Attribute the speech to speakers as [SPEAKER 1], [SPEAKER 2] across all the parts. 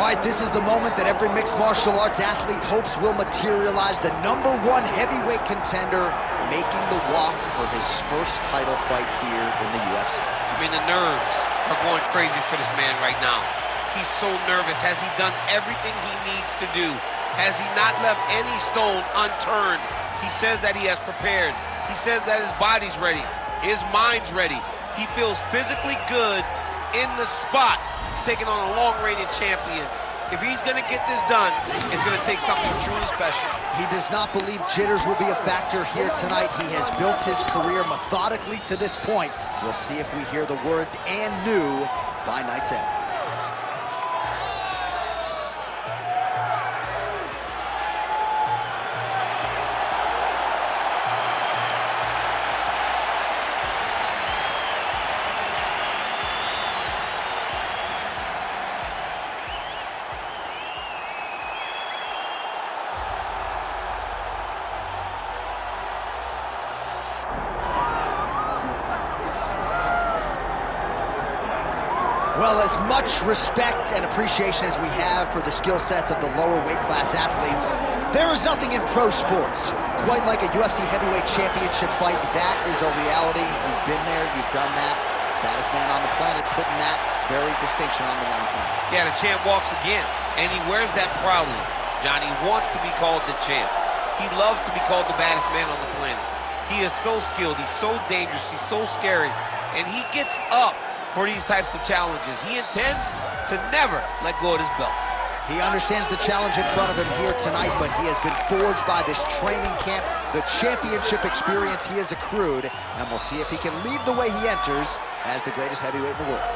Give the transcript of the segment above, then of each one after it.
[SPEAKER 1] right, this is the moment that every mixed martial arts athlete hopes will materialize. The #1 heavyweight contender making the walk for his first title fight here in the UFC.
[SPEAKER 2] I mean, the nerves are going crazy for this man right now. He's so nervous. Has he done everything he needs to do? Has he not left any stone unturned? He says that he has prepared. He says that his body's ready. His mind's ready. He feels physically good in the spot. He's taking on a long-reigning champion. If he's going to get this done, it's going to take something truly special.
[SPEAKER 1] He does not believe jitters will be a factor here tonight. He has built his career methodically to this point. We'll see if we hear the words "and new" by night's end. Well, as much respect and appreciation as we have for the skill sets of the lower weight class athletes, there is nothing in pro sports quite like a UFC heavyweight championship fight. That is a reality. You've been there, you've done that. Baddest man on the planet putting that very distinction on the line tonight.
[SPEAKER 2] Yeah, the champ walks again, and he wears that proudly. Johnny wants to be called the champ. He loves to be called the baddest man on the planet. He is so skilled, he's so dangerous, he's so scary, and he gets up for these types of challenges. He intends to never let go of his belt.
[SPEAKER 1] He understands the challenge in front of him here tonight, but he has been forged by this training camp, the championship experience he has accrued, and we'll see if he can lead the way he enters as the greatest heavyweight in the world.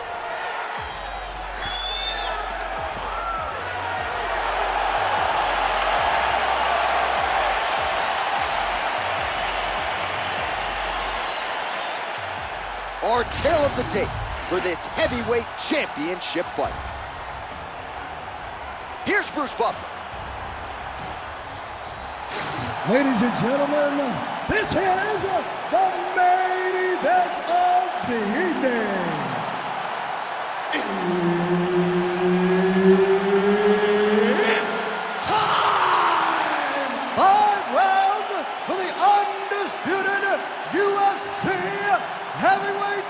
[SPEAKER 1] Our tale of the tape for this heavyweight championship fight. Here's Bruce Buffer.
[SPEAKER 3] Ladies and gentlemen, this is the main event of the evening. It's time! 5 rounds for the undisputed UFC Heavyweight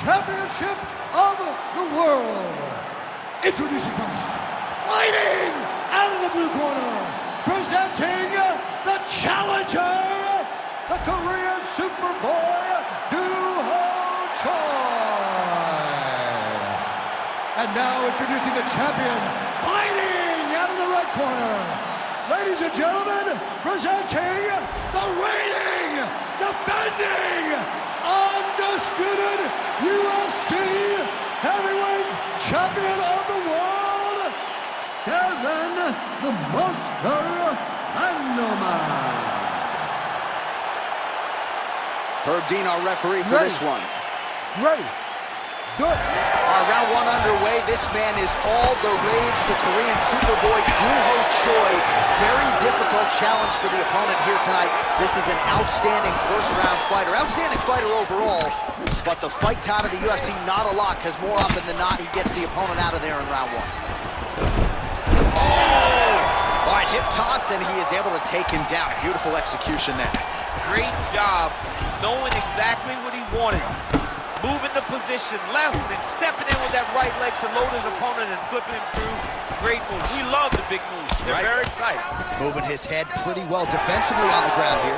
[SPEAKER 3] Championship of the world. Introducing first, fighting out of the blue corner, presenting the challenger, the Korean Superboy, Duho Choi. And now introducing the champion, fighting out of the red corner. Ladies and gentlemen, presenting the reigning, defending, undisputed UFC heavyweight champion of the world, Kevin the Monster Anderman.
[SPEAKER 1] Herb Dean, our referee for this one.
[SPEAKER 3] Ready. Good.
[SPEAKER 1] Round 1 underway. This man is all the rage, the Korean Superboy, Duho Choi. Very difficult challenge for the opponent here tonight. This is an outstanding first-round fighter, outstanding fighter overall, but the fight time of the UFC, not a lot, because more often than not, he gets the opponent out of there in round 1. Oh! All right, hip toss, and he is able to take him down. Beautiful execution there.
[SPEAKER 2] Great job knowing exactly what he wanted. Moving the position left and stepping in with that right leg to load his opponent and flipping him through. Great move. We love the big moves. They're very exciting.
[SPEAKER 1] Moving his head pretty well defensively on the ground here.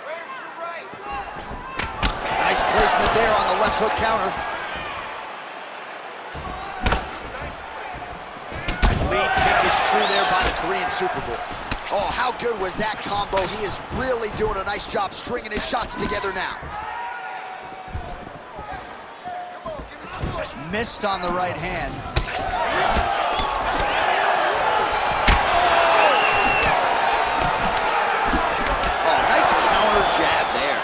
[SPEAKER 2] Where's your right?
[SPEAKER 1] Nice placement there on the left hook counter. Lead kick is true there by the Korean Superboy. Oh, how good was that combo? He is really doing a nice job stringing his shots together now. Missed on the right hand. Oh, nice counter jab there.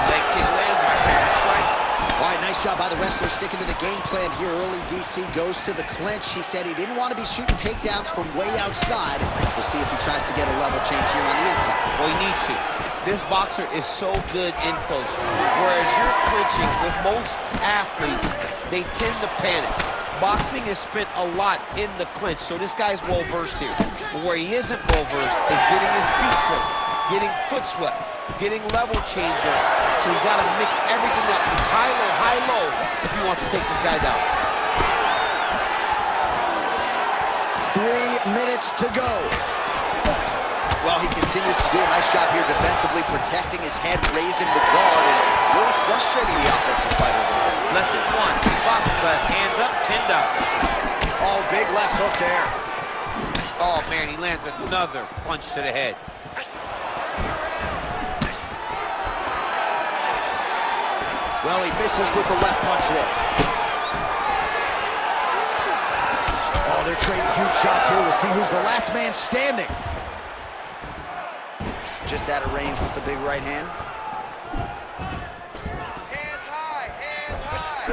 [SPEAKER 1] Leg kick lands, my favorite strike. All right, nice job by the wrestler sticking to the game plan here early. DC goes to the clinch. He said he didn't want to be shooting takedowns from way outside. We'll see if he tries to get a level change here on the inside.
[SPEAKER 2] Well, he needs to. This boxer is so good in close. Whereas you're clinching with most athletes, they tend to panic. Boxing is spent a lot in the clinch, so this guy's well-versed here. But where he isn't well-versed is getting his feet slipped, getting foot swept, getting level changed on. So he's got to mix everything up. He's high, low, if he wants to take this guy down.
[SPEAKER 1] 3 minutes to go. Well, he continues to do a nice job here defensively, protecting his head, raising the guard, and really frustrating the offensive fighter a little bit.
[SPEAKER 2] Lesson 1, boxing class, hands up, chin down.
[SPEAKER 1] Oh, big left hook there.
[SPEAKER 2] Oh, man, he lands another punch to the head.
[SPEAKER 1] Well, he misses with the left punch there. Oh, they're trading huge shots here. We'll see who's the last man standing. Just out of range with the big right hand.
[SPEAKER 4] Hands high, hands high.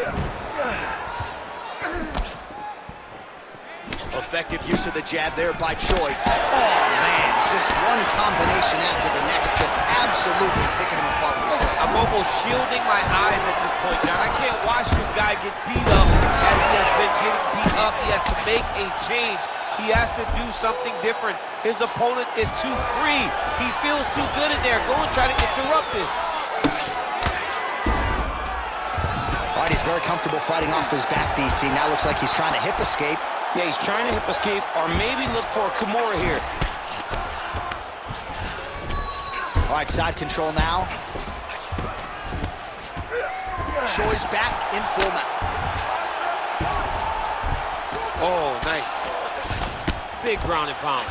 [SPEAKER 1] Effective use of the jab there by Choi. Oh, man, just one combination after the next, just absolutely picking him apart with his right.
[SPEAKER 2] I'm almost shielding my eyes at this point, John. I can't watch this guy get beat up as he has been getting beat up. He has to make a change. He has to do something different. His opponent is too free. He feels too good in there. Go and try to interrupt this.
[SPEAKER 1] All right, he's very comfortable fighting off his back, DC. Now looks like he's trying to hip escape.
[SPEAKER 5] Yeah, he's trying to hip escape or maybe look for a Kimura here.
[SPEAKER 1] All right, side control now. Choi's back in full mount.
[SPEAKER 2] Oh, nice. Big ground and pound.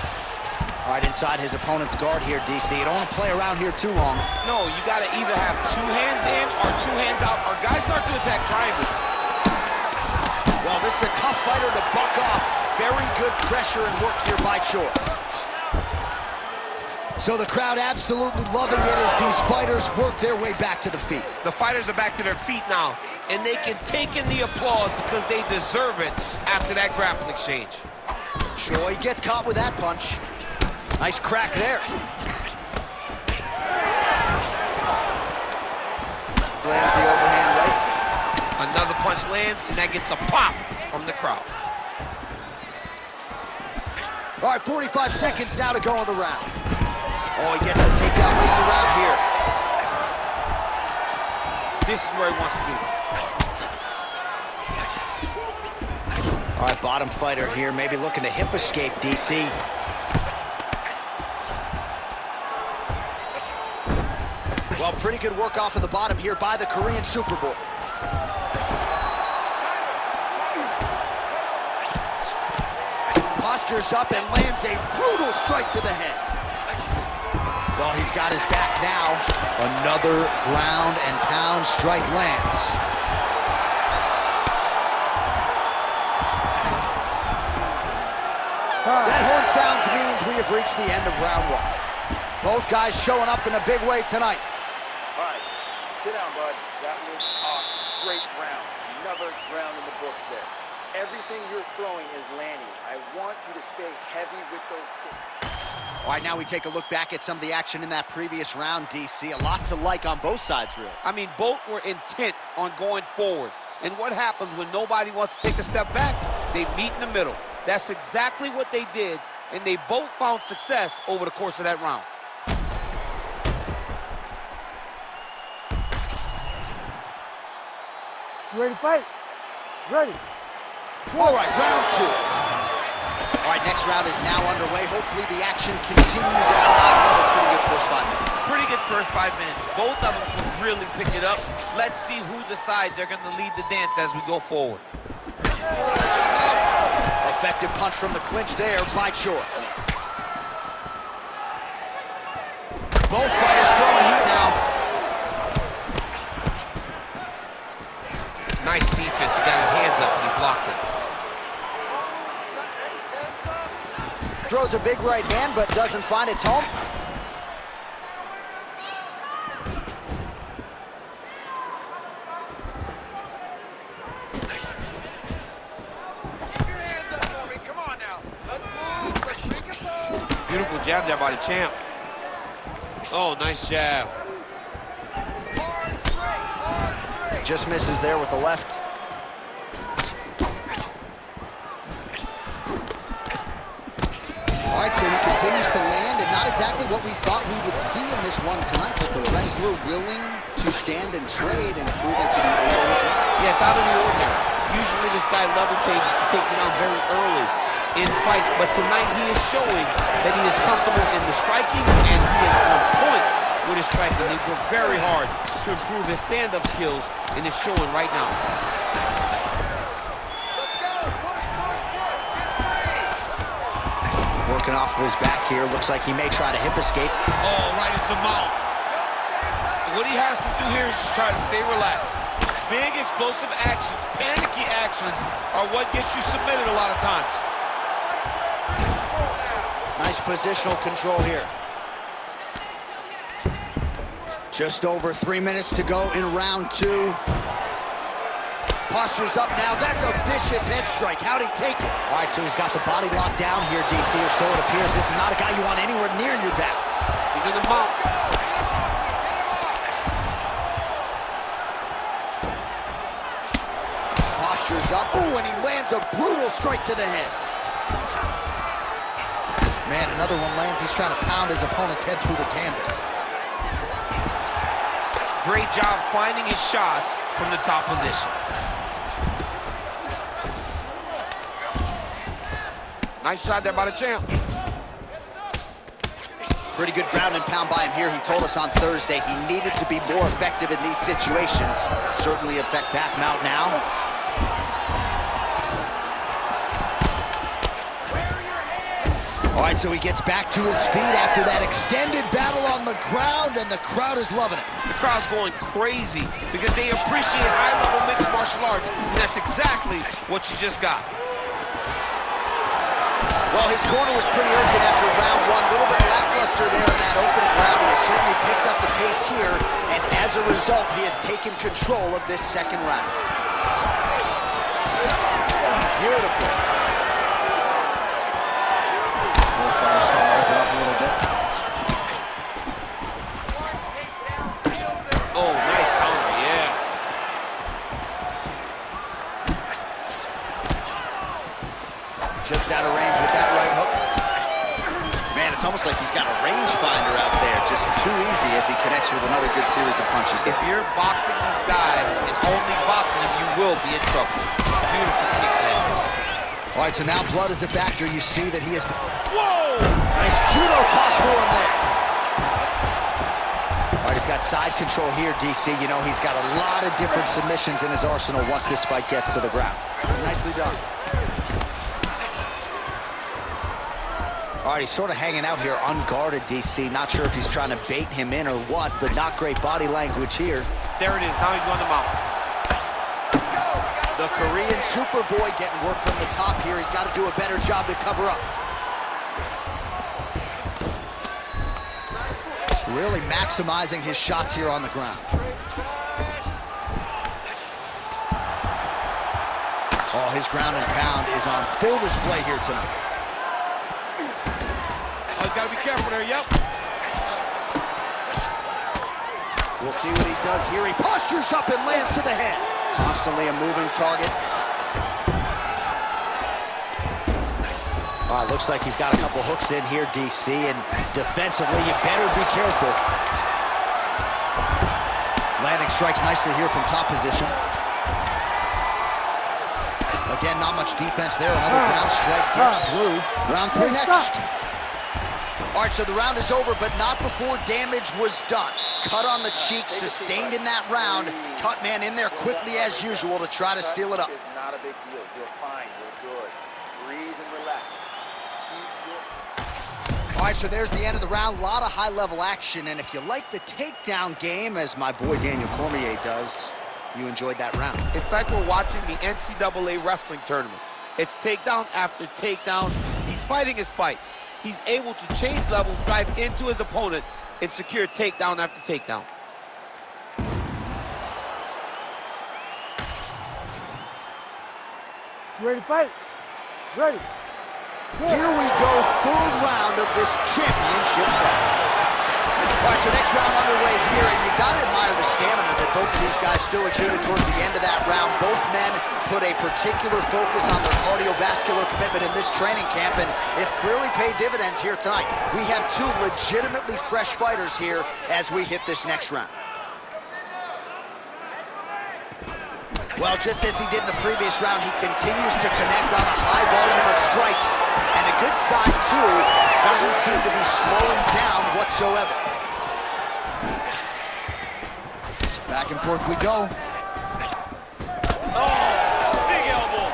[SPEAKER 1] All right, inside his opponent's guard here, DC. You don't want to play around here too long.
[SPEAKER 2] No, you got to either have 2 hands in or 2 hands out, or guys start to attack triangle.
[SPEAKER 1] Well, this is a tough fighter to buck off. Very good pressure and work here by Choi. So the crowd absolutely loving it as these fighters work their way back to the feet.
[SPEAKER 2] The fighters are back to their feet now, and they can take in the applause because they deserve it after that grappling exchange.
[SPEAKER 1] Choi gets caught with that punch. Nice crack there. Lands the overhand right.
[SPEAKER 2] Another punch lands, and that gets a pop from the crowd.
[SPEAKER 1] All right, 45 seconds now to go in the round. Oh, he gets the takedown late in the round here.
[SPEAKER 2] This is where he wants to be.
[SPEAKER 1] All right, bottom fighter here, maybe looking to hip escape, DC. Well, pretty good work off of the bottom here by the Korean Superboy. Postures up and lands a brutal strike to the head. Well, he's got his back now. Another ground and pound strike lands. That horn sounds means we have reached the end of round 1. Both guys showing up in a big way tonight.
[SPEAKER 4] All right, sit down, bud. That was awesome. Great round. Another round in the books there. Everything you're throwing is landing. I want you to stay heavy with those kicks.
[SPEAKER 1] All right, now we take a look back at some of the action in that previous round, DC. A lot to like on both sides, really.
[SPEAKER 2] I mean, both were intent on going forward. And what happens when nobody wants to take a step back? They meet in the middle. That's exactly what they did, and they both found success over the course of that round.
[SPEAKER 3] You ready to fight? Ready.
[SPEAKER 1] All right, round 2. All right, next round is now underway. Hopefully the action continues at a high level. Pretty good first 5 minutes.
[SPEAKER 2] Pretty good first 5 minutes. Both of them can really pick it up. Let's see who decides they're going to lead the dance as we go forward.
[SPEAKER 1] Effective punch from the clinch there by Choi. Both fighters throwing heat now.
[SPEAKER 2] Nice defense. He got his hands up and he blocked it.
[SPEAKER 1] Throws a big right hand, but doesn't find its home.
[SPEAKER 4] Keep your hands up for me. Come on now. Let's move. Let's make a pose.
[SPEAKER 2] Beautiful jab there by the champ. Oh, nice jab.
[SPEAKER 4] Hard straight.
[SPEAKER 1] Just misses there with the left. All right, so he continues to land, and not exactly what we thought we would see in this one tonight, but the wrestler willing to stand and trade and proving to be able as well.
[SPEAKER 2] Yeah, it's out of the ordinary. Usually this guy level changes to take you down very early in fights, but tonight he is showing that he is comfortable in the striking, and he is on point with his striking. He worked very hard to improve his stand-up skills, and it's showing right now.
[SPEAKER 1] Working off of his back here. Looks like he may try to hip escape.
[SPEAKER 2] Oh, right into mount. What he has to do here is just try to stay relaxed. Big explosive actions, panicky actions are what gets you submitted a lot of times.
[SPEAKER 1] Nice positional control here. Just over 3 minutes to go in round 2. Posture's up now. That's a vicious head strike. How'd he take it? All right, so he's got the body locked down here, DC, or so it appears. This is not a guy you want anywhere near your back.
[SPEAKER 2] He's in the mount.
[SPEAKER 1] Posture's up. Ooh, and he lands a brutal strike to the head. Man, another one lands. He's trying to pound his opponent's head through the canvas.
[SPEAKER 2] Great job finding his shots from the top position. Nice shot there by the champ.
[SPEAKER 1] Pretty good ground and pound by him here. He told us on Thursday he needed to be more effective in these situations. Certainly affect back mount now. All right, so he gets back to his feet after that extended battle on the ground, and the crowd is loving it.
[SPEAKER 2] The crowd's going crazy because they appreciate high-level mixed martial arts, and that's exactly what you just got.
[SPEAKER 1] Well, his corner was pretty urgent after round 1. A little bit lackluster there in that opening round. He has certainly picked up the pace here, and as a result, he has taken control of this second round. Beautiful. Bullfighter's starting to open up a little bit.
[SPEAKER 2] Oh, nice counter, yes.
[SPEAKER 1] Just out of range with that right hook. Man, it's almost like he's got a rangefinder out there. Just too easy as he connects with another good series of punches.
[SPEAKER 2] If you're boxing these guys and only boxing them, you will be in trouble. Beautiful kick lands.
[SPEAKER 1] All right, so now blood is a factor. You see that he is...
[SPEAKER 2] Whoa!
[SPEAKER 1] Nice judo toss for him there. All right, he's got side control here, DC. You know, he's got a lot of different submissions in his arsenal once this fight gets to the ground. Nicely done. All right, he's sort of hanging out here unguarded, DC. Not sure if he's trying to bait him in or what, but not great body language here.
[SPEAKER 2] There it is. Now he's on the mount.
[SPEAKER 1] The Korean Superboy getting work from the top here. He's got to do a better job to cover up. Really maximizing his shots here on the ground. Oh, his ground and pound is on full display here tonight.
[SPEAKER 2] Oh, he's got to be careful there, yep.
[SPEAKER 1] We'll see what he does here. He postures up and lands to the head. Constantly a moving target. Looks like he's got a couple hooks in here, DC, and defensively, you better be careful. Landing strikes nicely here from top position. Again, not much defense there. Another ground strike gets through. Round 3 next. All right, so the round is over, but not before damage was done. Cut on the cheek, sustained in that round. Cut man in there quickly as usual to try to seal it up.
[SPEAKER 4] It's not a big deal. You're fine. You're good. Breathe and relax.
[SPEAKER 1] All right, so there's the end of the round. A lot of high-level action, and if you like the takedown game, as my boy Daniel Cormier does, you enjoyed that round.
[SPEAKER 2] It's like we're watching the NCAA wrestling tournament. It's takedown after takedown. He's fighting his fight. He's able to change levels, drive into his opponent, and secure takedown after takedown.
[SPEAKER 3] ready to fight? Ready.
[SPEAKER 1] Here we go, third round of this championship fight. All right, so next round underway here, and you gotta admire the stamina that both of these guys still exuded towards the end of that round. Both men put a particular focus on their cardiovascular commitment in this training camp, and it's clearly paid dividends here tonight. We have two legitimately fresh fighters here as we hit this next round. Well, just as he did in the previous round, he continues to connect on a high volume of strikes, and a good sign, too, doesn't seem to be slowing down whatsoever. Back and forth we go.
[SPEAKER 5] Oh, big elbow.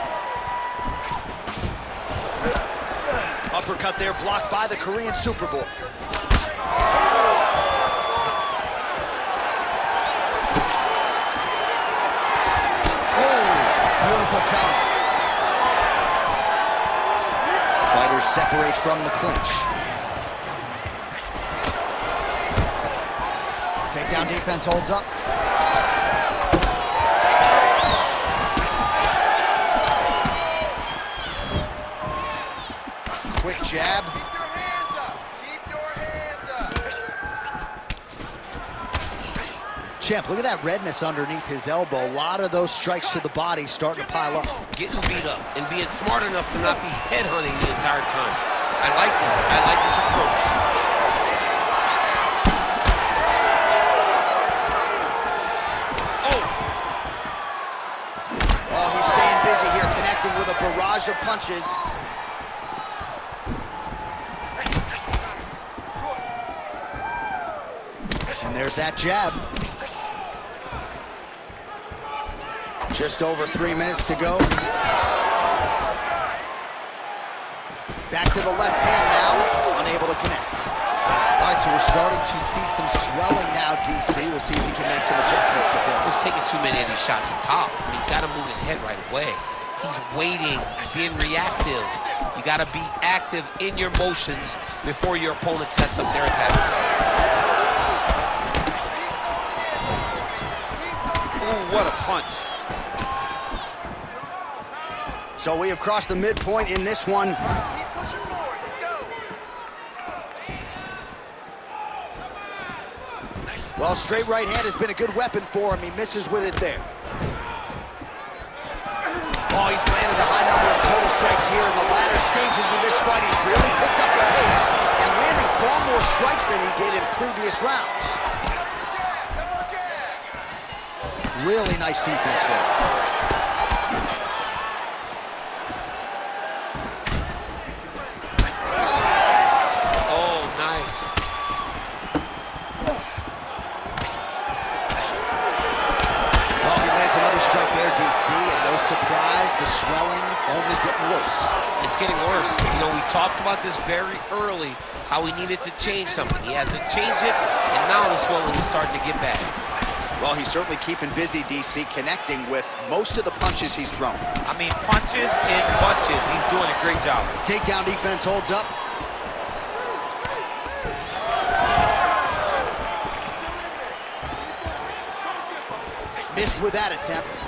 [SPEAKER 1] Uppercut there, blocked by the Korean Superboy. Beautiful counter. Fighters separate from the clinch. Takedown defense holds up. Quick jab.
[SPEAKER 4] Keep your hands up. Keep your hands up.
[SPEAKER 1] Champ, look at that redness underneath his elbow. A lot of those strikes to the body starting to pile up.
[SPEAKER 2] Getting beat up and being smart enough to not be headhunting the entire time. I like this. I like this approach.
[SPEAKER 1] Oh, he's staying busy here, connecting with a barrage of punches. And there's that jab. Just over 3 minutes to go. Back to the left hand now, unable to connect. All right, so we're starting to see some swelling now, DC. We'll see if he can make some adjustments defensively.
[SPEAKER 2] He's taking too many of these shots up top. I mean, he's got to move his head right away. He's waiting, he's being reactive. You got to be active in your motions before your opponent sets up their attacks. Ooh, what a punch.
[SPEAKER 1] So we have crossed the midpoint in this one.
[SPEAKER 4] Keep pushing forward. Let's go.
[SPEAKER 1] Well, straight right hand has been a good weapon for him. He misses with it there. Oh, he's landed a high number of total strikes here in the latter stages of this fight. He's really picked up the pace and landing far more strikes than he did in previous rounds.
[SPEAKER 4] Double the jab.
[SPEAKER 1] Really nice defense there. Surprise, the swelling only getting worse.
[SPEAKER 2] It's getting worse. You know, we talked about this very early, how he needed to change something. He hasn't changed it, and now the swelling is starting to get bad.
[SPEAKER 1] Well, he's certainly keeping busy, DC, connecting with most of the punches he's thrown.
[SPEAKER 2] I mean, punches and punches. He's doing a great job.
[SPEAKER 1] Takedown defense holds up. Missed with that attempt.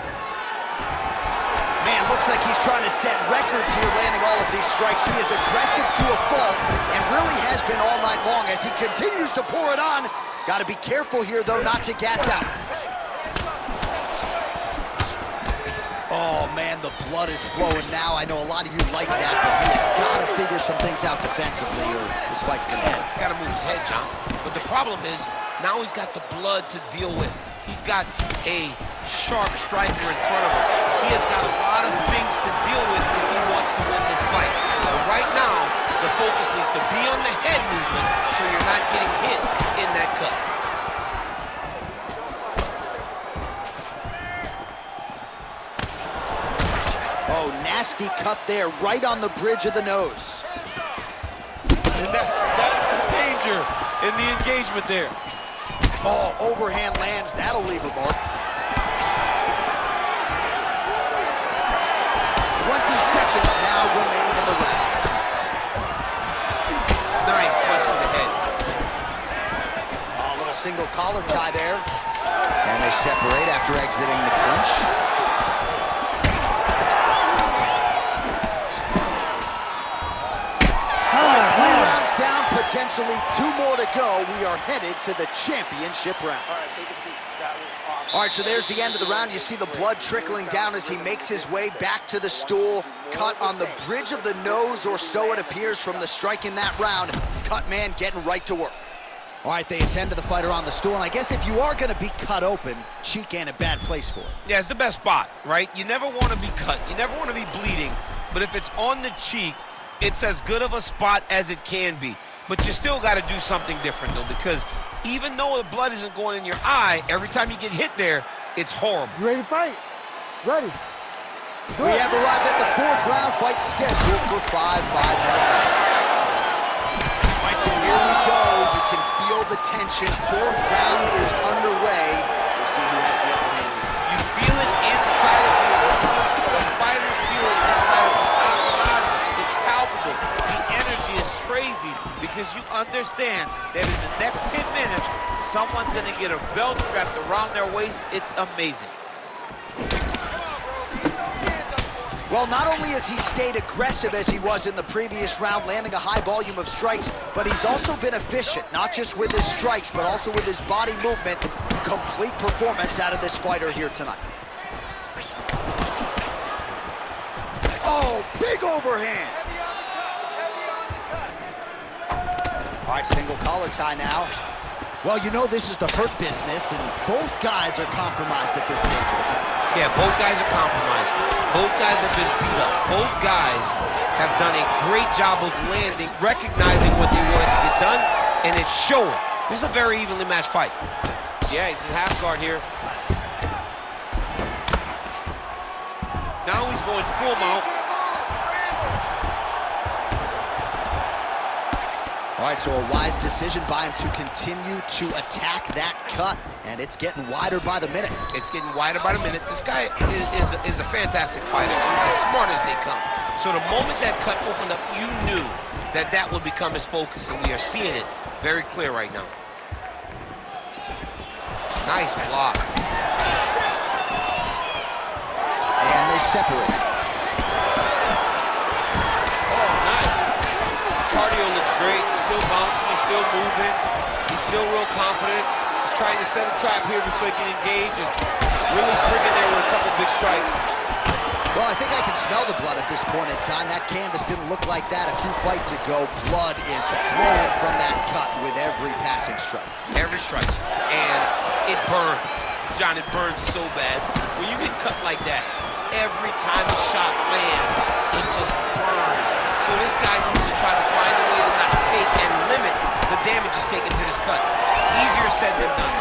[SPEAKER 1] Man, looks like he's trying to set records here, landing all of these strikes. He is aggressive to a fault and really has been all night long as he continues to pour it on. Got to be careful here, though, not to gas out. Oh, man, the blood is flowing now. I know a lot of you like that, but he has got to figure some things out defensively or this fight's going to end.
[SPEAKER 2] He's got to move his head, John. But the problem is, now he's got the blood to deal with. He's got a sharp striker in front of him. He has got a lot of things to deal with if he wants to win this fight. But right now, the focus needs to be on the head movement so you're not getting hit in that cut.
[SPEAKER 1] Oh, nasty cut there, right on the bridge of the nose.
[SPEAKER 5] And that's the danger in the engagement there.
[SPEAKER 1] Oh, overhand lands, that'll leave a mark. 20 seconds now remain in the round.
[SPEAKER 2] Nice punch to the head.
[SPEAKER 1] Oh, a little single collar tie there. And they separate after exiting the clinch. officially 2 more to go. We are headed to the championship round.
[SPEAKER 4] All right, take a seat. That was awesome.
[SPEAKER 1] All right, so there's the end of the round. You see the blood trickling down as he makes his way back to the stool. Cut on the bridge of the nose, or so it appears from the strike in that round. Cut man getting right to work. All right, they attend to the fighter on the stool, and I guess if you are going to be cut open, cheek ain't a bad place for it.
[SPEAKER 2] Yeah, it's the best spot, right? You never want to be cut. You never want to be bleeding. But if it's on the cheek, it's as good of a spot as it can be. But you still got to do something different, though, because even though the blood isn't going in your eye, every time you get hit there, it's horrible.
[SPEAKER 6] You ready to fight? Ready.
[SPEAKER 1] We have arrived at the 4th round, fight scheduled for 5 5-minute rounds. All right, so here we go. You can feel the tension. 4th round is underway. We'll see who has the upper hand.
[SPEAKER 2] You feel it inside of the arena. The fighters feel it inside of the octagon. It's palpable. The energy is crazy because you understand that in the next 10 minutes, someone's going to get a belt strapped around their waist. It's amazing.
[SPEAKER 1] Well, not only has he stayed aggressive as he was in the previous round, landing a high volume of strikes, but he's also been efficient, not just with his strikes, but also with his body movement. Complete performance out of this fighter here tonight. Oh, big overhand.
[SPEAKER 4] Heavy on the cut.
[SPEAKER 1] All right, single collar tie now. Well, you know this is the hurt business, and both guys are compromised at this stage of the fight.
[SPEAKER 2] Yeah, both guys are compromised. Both guys have been beat up. Both guys have done a great job of landing, recognizing what they wanted to get done, and it's showing. This is a very evenly matched fight. Yeah, he's in half guard here. Now he's going full mount.
[SPEAKER 1] All right, so a wise decision by him to continue to attack that cut, and it's getting wider by the minute.
[SPEAKER 2] It's getting wider by the minute. This guy is a fantastic fighter. He's as smart as they come. So the moment that cut opened up, you knew that that would become his focus, and we are seeing it very clear right now. Nice block.
[SPEAKER 1] And they separate.
[SPEAKER 2] Oh, nice. Cardio looks great. He's still bouncing. He's still moving. He's still real confident. He's trying to set a trap here so he can engage and really spring in there with a couple big strikes.
[SPEAKER 1] Well, I think I can smell the blood at this point in time. That canvas didn't look like that a few fights ago. Blood is flowing from that cut with every passing strike.
[SPEAKER 2] Every strike. And it burns. John, it burns so bad. When you get cut like that, every time a shot lands, it just burns. So this guy needs to try to find a way to not take and limit the damages taken to this cut. Easier said than done.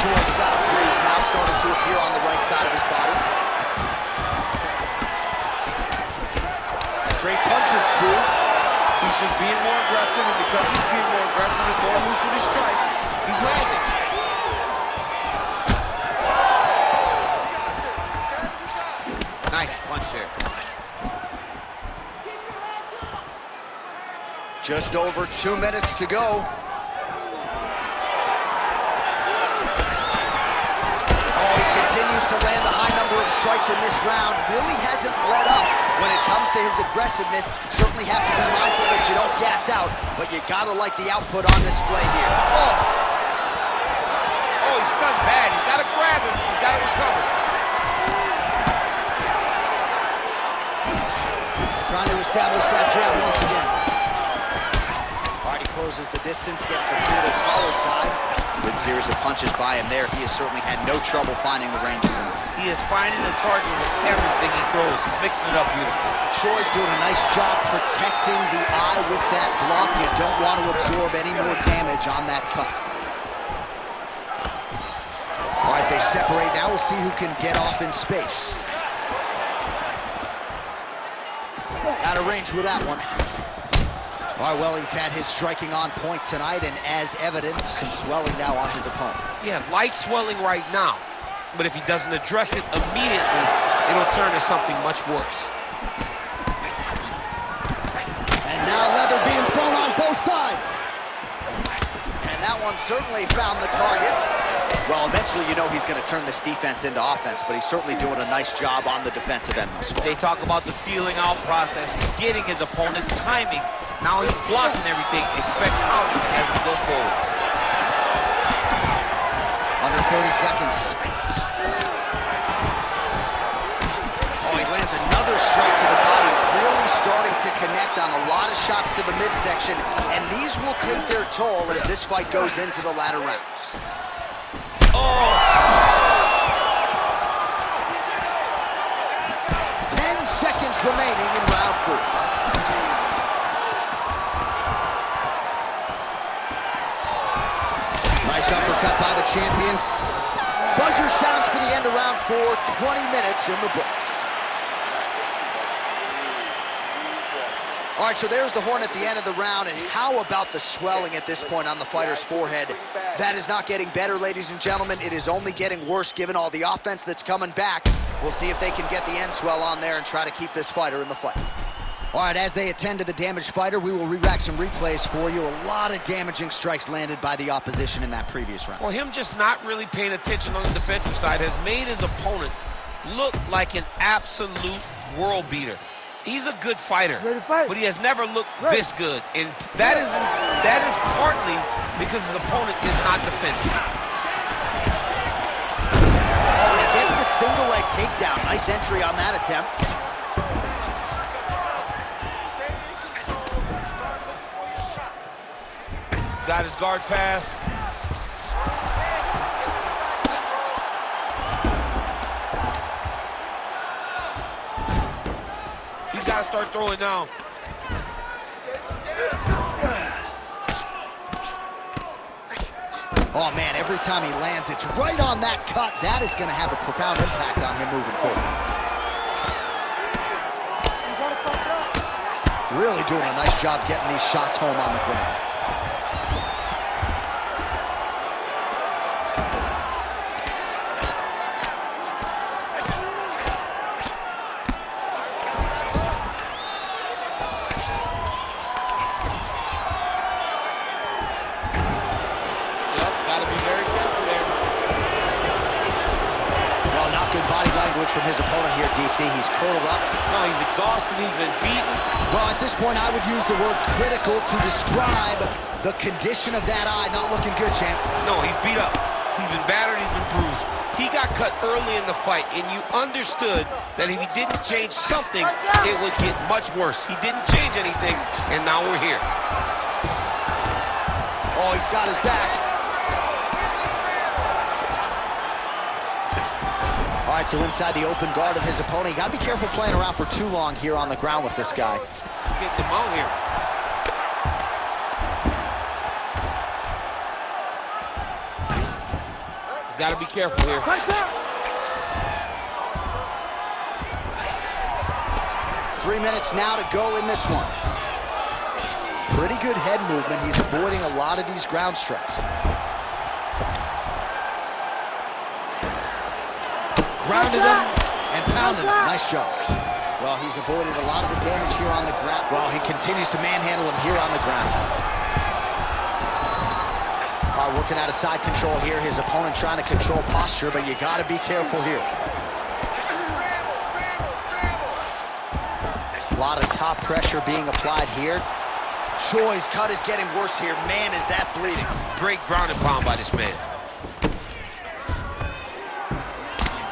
[SPEAKER 1] Short's got a bruise now starting to appear on the right side of his body. Straight punches, true.
[SPEAKER 2] He's just being more aggressive, and because he's being more aggressive and more loose with his strikes, he's landing. Nice punch there.
[SPEAKER 1] Just over 2 minutes to go. Continues to land a high number of strikes in this round. Really hasn't let up when it comes to his aggressiveness. Certainly have to be mindful that you don't gas out, but you gotta like the output on display here.
[SPEAKER 2] Oh, he's stunned bad. He's gotta grab him. He's gotta recover.
[SPEAKER 1] Trying to establish that jab once again. All right, he closes the distance, gets the single collar tie. Good series of punches by him there. He has certainly had no trouble finding the range tonight.
[SPEAKER 2] He is finding the target with everything he throws. He's mixing it up beautifully.
[SPEAKER 1] Troy's doing a nice job protecting the eye with that block. You don't want to absorb any more damage on that cut. All right, they separate. Now we'll see who can get off in space. Out of range with that one. All right, well, he's had his striking on point tonight, and as evidence, some swelling now on his opponent.
[SPEAKER 2] Yeah, light swelling right now, but if he doesn't address it immediately, it'll turn to something much worse.
[SPEAKER 1] And now leather being thrown on both sides. And that one certainly found the target. Well, Well, eventually you know he's going to turn this defense into offense, but he's certainly doing a nice job on the defensive end thus far.
[SPEAKER 2] They talk about the feeling out process. He's getting his opponent's timing. Now he's blocking everything. Expect counters as we go forward.
[SPEAKER 1] Under 30 seconds. Oh, he lands another strike to the body, really starting to connect on a lot of shots to the midsection, and these will take their toll as this fight goes into the latter rounds.
[SPEAKER 2] Oh!
[SPEAKER 1] 10 seconds remaining in round 4. Nice uppercut by the champion. Buzzer sounds for the end of round 4, 20 minutes in the books. All right, so there's the horn at the end of the round, and how about the swelling at this point on the fighter's forehead? That is not getting better, ladies and gentlemen. It is only getting worse given all the offense that's coming back. We'll see if they can get the end swell on there and try to keep this fighter in the fight. All right, as they attend to the damaged fighter, we will re-rack some replays for you. A lot of damaging strikes landed by the opposition in that previous round.
[SPEAKER 2] Well, him just not really paying attention on the defensive side has made his opponent look like an absolute world beater. He's a good fighter, but he has never looked this good, and that is partly because his opponent is not defending.
[SPEAKER 1] Oh, he gets the single leg takedown. Nice entry on that attempt.
[SPEAKER 2] Got his guard pass. He's got to start throwing now.
[SPEAKER 1] Oh, man, every time he lands, it's right on that cut. That is going to have a profound impact on him moving forward. Really doing a nice job getting these shots home on the ground. From his opponent here, DC. He's curled up.
[SPEAKER 2] No, he's exhausted. He's been beaten.
[SPEAKER 1] Well, at this point, I would use the word critical to describe the condition of that eye. Not looking good, champ.
[SPEAKER 2] No, he's beat up. He's been battered. He's been bruised. He got cut early in the fight, and you understood that if he didn't change something, it would get much worse. He didn't change anything, and now we're here.
[SPEAKER 1] Oh, he's got his back. All right, so inside the open guard of his opponent. You got to be careful playing around for too long here on the ground with this guy.
[SPEAKER 2] Get them out here. He's got to be careful here.
[SPEAKER 1] 3 minutes now to go in this one. Pretty good head movement. He's avoiding a lot of these ground strikes. Grounded him and pounded him. Nice job. Well, he's avoided a lot of the damage here on the ground. Well, he continues to manhandle him here on the ground. Working out of side control here. His opponent trying to control posture, but you got to be careful here. A lot of top pressure being applied here. Choi's cut is getting worse here. Man, is that bleeding.
[SPEAKER 2] Great ground and pound by this man.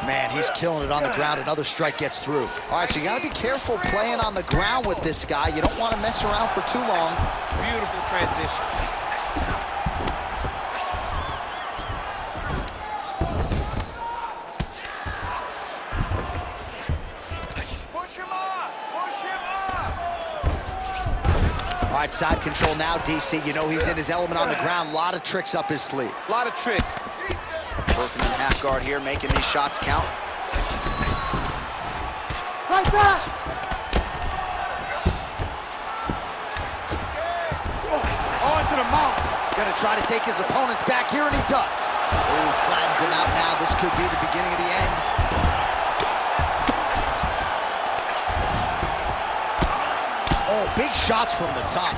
[SPEAKER 1] Man, he's killing it on the ground. Another strike gets through. All right, so you got to be careful playing on the ground with this guy. You don't want to mess around for too long.
[SPEAKER 2] Beautiful transition.
[SPEAKER 4] Push him off! Push him off!
[SPEAKER 1] All right, side control now, DC. You know he's in his element on the ground. A lot of tricks up his sleeve.
[SPEAKER 2] A lot of tricks.
[SPEAKER 1] Working in half guard here, making these shots count.
[SPEAKER 6] Right back!
[SPEAKER 2] On to the mouth.
[SPEAKER 1] Gonna try to take his opponents back here, and he does. Oh, flattens him out now. This could be the beginning of the end. Oh, big shots from the top.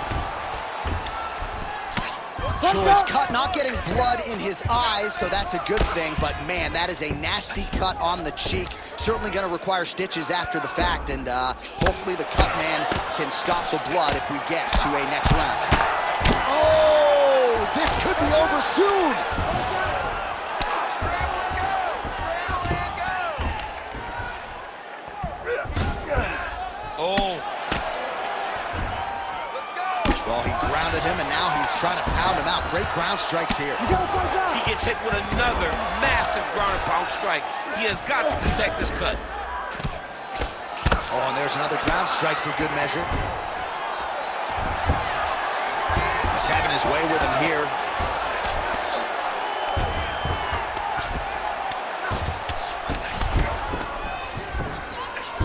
[SPEAKER 1] Choi's cut, not getting blood in his eyes, so that's a good thing, but man, that is a nasty cut on the cheek. Certainly gonna require stitches after the fact, and hopefully the cut man can stop the blood if we get to a next round. Oh, this could be over soon.
[SPEAKER 5] Oh.
[SPEAKER 1] Well, he grounded him, and now he's trying to pound him out. Great ground strikes here.
[SPEAKER 5] He gets hit with another massive ground and pound strike. He has got to protect this cut.
[SPEAKER 1] Oh, and there's another ground strike for good measure. He's having his way with him here.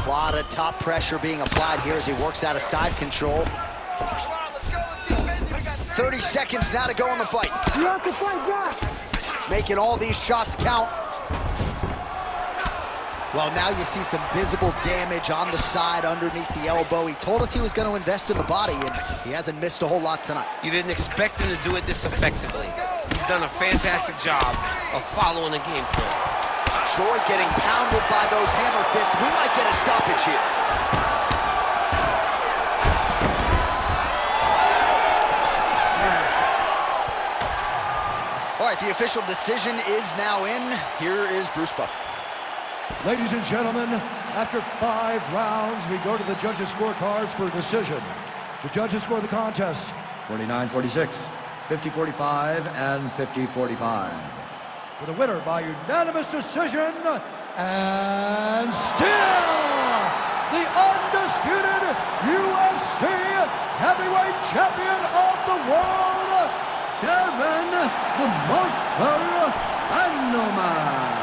[SPEAKER 1] A lot of top pressure being applied here as he works out of side control. 30 seconds now to go in the fight.
[SPEAKER 6] You have to fight back.
[SPEAKER 1] Making all these shots count. Well, now you see some visible damage on the side underneath the elbow. He told us he was going to invest in the body, and he hasn't missed a whole lot tonight.
[SPEAKER 2] You didn't expect him to do it this effectively. He's done a fantastic job of following the game plan.
[SPEAKER 1] Choi getting pounded by those hammer fists. We might get a stoppage here. All right, the official decision is now in. Here is Bruce Buffer.
[SPEAKER 3] Ladies and gentlemen, after 5 rounds, we go to the judges' scorecards for a decision. The judges score the contest 49-46, 50-45, and 50-45. For the winner by unanimous decision, and still the undisputed UFC heavyweight champion of the world, Kevin the Monster Handelman.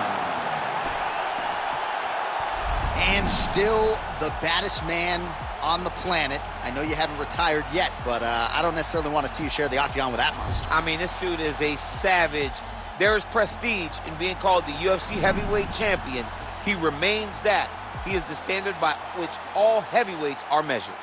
[SPEAKER 1] And still the baddest man on the planet. I know you haven't retired yet, but I don't necessarily want to see you share the octagon with that monster.
[SPEAKER 2] I mean, this dude is a savage. There is prestige in being called the UFC heavyweight champion. He remains that. He is the standard by which all heavyweights are measured.